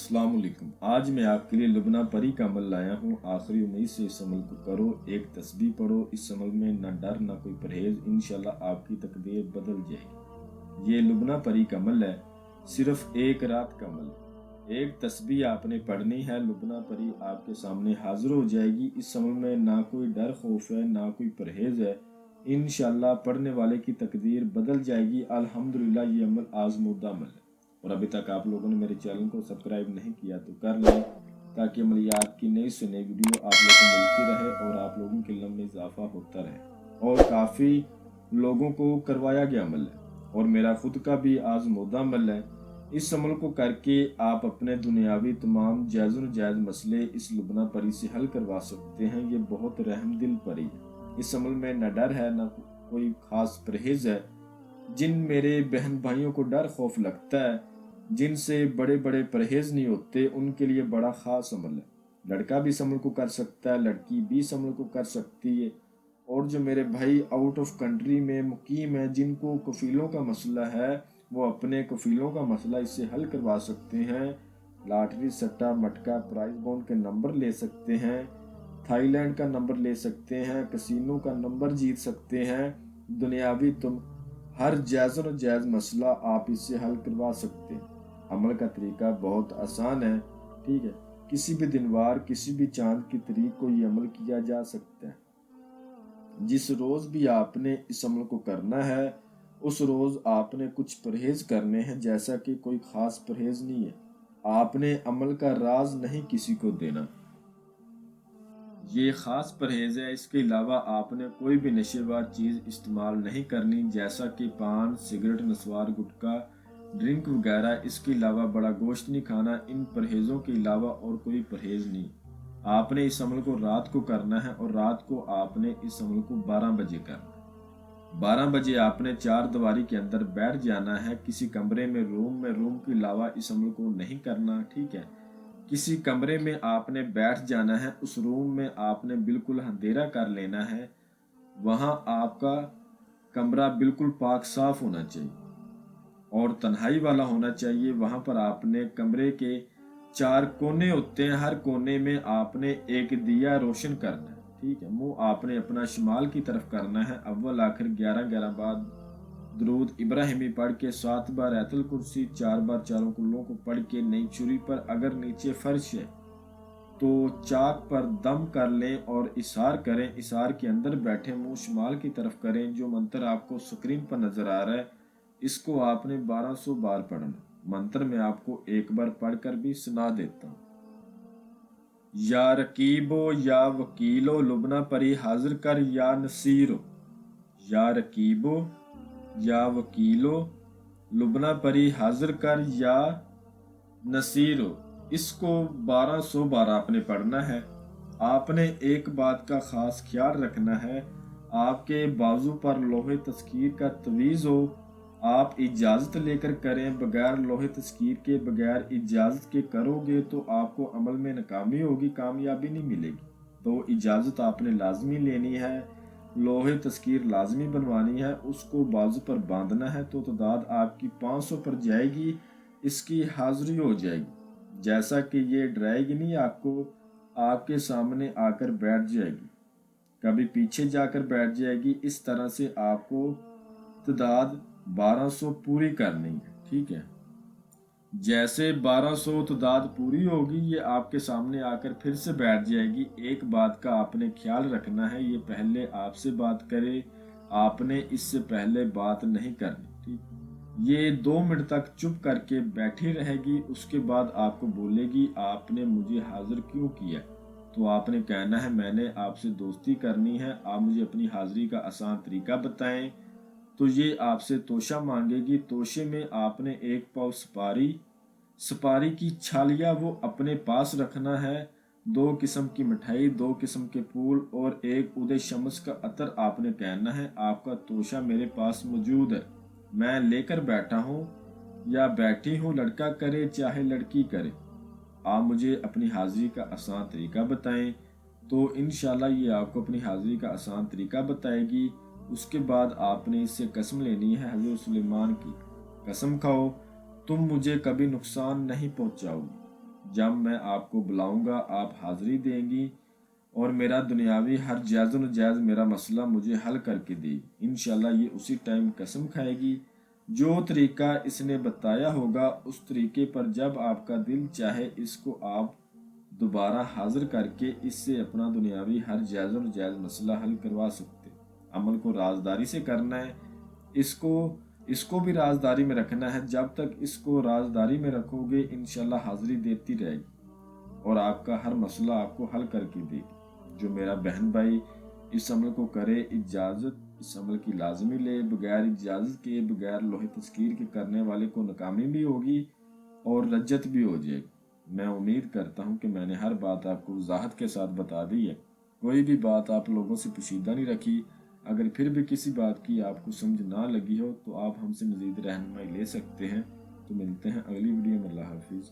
अस्सलाम वालेकुम। आज मैं आपके लिए लुबना परी का अमल लाया हूँ। आखिरी उम्मीद से इस अमल को करो, एक तस्बीह पढ़ो। इस अमल में ना डर ना कोई परहेज, इंशाल्लाह आपकी तकदीर बदल जाएगी। ये लुबना परी का अमल है, सिर्फ एक रात का अमल है। एक तस्बीह आपने पढ़नी है, लुबना परी आपके सामने हाजिर हो जाएगी। इस अमल में ना कोई डर खौफ है ना कोई परहेज है। इंशाल्लाह पढ़ने वाले की तकदीर बदल जाएगी। अल्हम्दुलिल्लाह ये अमल आजमूदा अमल है। और अभी तक आप लोगों ने मेरे चैनल को सब्सक्राइब नहीं किया तो कर लें, ताकि अमलियात की नई से नई वीडियो आप लोगों को मिलती रहे और आप लोगों के इल्म में इजाफा होता रहे। और काफ़ी लोगों को करवाया गया अमल है और मेरा खुद का भी आजमूदा अमल है। इस अमल को करके आप अपने दुनियावी तमाम जायज़ व जायज़ मसले इस लुबना परी से हल करवा सकते हैं। ये बहुत रहमदिल परी है। इस अमल में न डर है न कोई ख़ास परहेज़ है। जिन मेरे बहन भाइयों को डर खौफ लगता है, जिनसे बड़े बड़े परहेज नहीं होते, उनके लिए बड़ा ख़ास अमल है। लड़का भी इस अमल को कर सकता है, लड़की भी इस अमल को कर सकती है। और जो मेरे भाई आउट ऑफ कंट्री में मुकीम है, जिनको कफ़ीलों का मसला है, वो अपने कफ़ीलों का मसला इससे हल करवा सकते हैं। लाटरी सट्टा मटका प्राइज बॉन्ड के नंबर ले सकते हैं, थाईलैंड का नंबर ले सकते हैं, कसिनो का नंबर जीत सकते हैं। दुनियावी तुम हर जायज़ और जायज़ मसला आप इससे हल करवा सकते हैं। अमल का तरीका बहुत आसान है, ठीक है। किसी भी दिनवार किसी भी चांद की तारीख को ये अमल किया जा सकता है। जिस रोज़ भी आपने इस अमल को करना है, उस रोज़ आपने कुछ परहेज करने हैं। जैसा कि कोई ख़ास परहेज नहीं है, आपने अमल का राज नहीं किसी को देना, ये ख़ास परहेज है। इसके अलावा आपने कोई भी नशेबार चीज़ इस्तेमाल नहीं करनी, जैसा कि पान सिगरेट नस्वार गुटखा ड्रिंक वगैरह। इसके अलावा बड़ा गोश्त नहीं खाना। इन परहेज़ों के अलावा और कोई परहेज नहीं। आपने इस अमल को रात को करना है और रात को आपने इस अमल को 12 बजे करना है। 12 बजे आपने चार दीवारी के अंदर बैठ जाना है। किसी कमरे में रूम के अलावा इस अमल को नहीं करना, ठीक है। किसी कमरे में आपने बैठ जाना है, उस रूम में आपने बिल्कुल अंधेरा कर लेना है। वहाँ आपका कमरा बिल्कुल पाक साफ होना चाहिए और तन्हाई वाला होना चाहिए। वहाँ पर आपने कमरे के 4 कोने होते हैं, हर कोने में आपने एक दिया रोशन करना है, ठीक है। मुंह आपने अपना शिमाल की तरफ करना है। अव्वल आखिर 11 बार दरूद इब्राहिमी पढ़ के 7 बार आयतुल कुर्सी, 4 बार चारों कुल्लों को पढ़ के नई छुरी पर, अगर नीचे फर्श है तो चाक पर दम कर लें और इशार करें। इशार के अंदर बैठे मुंह शिमाल की तरफ करें। जो मंत्र आपको स्क्रीन पर नजर आ रहा है, इसको आपने 1200 बार पढ़ना। मंत्र में आपको एक बार पढ़कर भी सुना देता हूँ। या रकीबो या वकीलो लुबना परी हाजिर कर या नसीरो। या रकीबो या वकीलो लुबना परी हाजिर कर या नसीरो। इसको 1200 बार आपने पढ़ना है। आपने एक बात का खास ख्याल रखना है, आपके बाजू पर लोहे तस्कीर का तवीज़ हो। आप इजाज़त लेकर करें, बगैर लोहे तस्कीर के बगैर इजाज़त के करोगे तो आपको अमल में नाकामी होगी, कामयाबी नहीं मिलेगी। तो इजाज़त आपने लाजमी लेनी है, लोहे तस्कीर लाजमी बनवानी है, उसको बाजू पर बांधना है तो तादाद आपकी 500 पर जाएगी, इसकी हाजिरी हो जाएगी। जैसा कि ये डराएगी नहीं आपको, आपके सामने आकर बैठ जाएगी, कभी पीछे जाकर बैठ जाएगी। इस तरह से आपको तादाद 1200 पूरी करनी है, ठीक है। जैसे 1200 तादाद पूरी होगी, ये आपके सामने आकर फिर से बैठ जाएगी। एक बात का आपने ख्याल रखना है, ये पहले आपसे बात करे, आपने इससे पहले बात नहीं करनी, ठीक। ये 2 मिनट तक चुप करके बैठी रहेगी। उसके बाद आपको बोलेगी आपने मुझे हाजिर क्यों किया। तो आपने कहना है मैंने आपसे दोस्ती करनी है, आप मुझे अपनी हाजिरी का आसान तरीका बताएं। तो ये आपसे तोशा मांगेगी। तोशे में आपने एक पाव सुपारी की छालिया वो अपने पास रखना है। 2 किस्म की मिठाई, 2 किस्म के फूल और एक उदय शम्स का अतर आपने कहना है आपका तोशा मेरे पास मौजूद है, मैं लेकर बैठा हूँ या बैठी हूँ, लड़का करे चाहे लड़की करे, आप मुझे अपनी हाजिरी का आसान तरीका बताएं। तो इंशाल्लाह ये आपको अपनी हाजिरी का आसान तरीका बताएगी। उसके बाद आपने इससे कसम लेनी है, हज़रत सुलेमान की कसम खाओ तुम मुझे कभी नुकसान नहीं पहुंचाओगी। जब मैं आपको बुलाऊंगा आप हाज़िरी देंगी और मेरा दुनियावी हर जायज़ व नाजायज़ मेरा मसला मुझे हल करके देगी। इंशाल्लाह ये उसी टाइम कसम खाएगी। जो तरीका इसने बताया होगा उस तरीके पर जब आपका दिल चाहे इसको आप दोबारा हाजिर करके इससे अपना दुनियावी हर जायज़ व नाजायज़ मसला हल करवा सकते। अमल को राजदारी से करना है, इसको इसको भी राजदारी में रखना है। जब तक इसको राजदारी में रखोगे इंशाल्लाह हाजिरी देती रहेगी और आपका हर मसला आपको हल करके देगी। जो मेरा बहन भाई इस अमल को करे, इजाज़त इस अमल की लाजमी ले, बगैर इजाज़त के बगैर लोहे तस्कीर के करने वाले को नाकामी भी होगी और रज्जत भी हो जाएगी। मैं उम्मीद करता हूँ कि मैंने हर बात आपको वजाहत के साथ बता दी है, कोई भी बात आप लोगों से पोशीदा नहीं रखी। अगर फिर भी किसी बात की आपको समझ ना लगी हो तो आप हमसे मज़ीद रहनुमाई ले सकते हैं। तो मिलते हैं अगली वीडियो में। अल्लाह हाफिज़।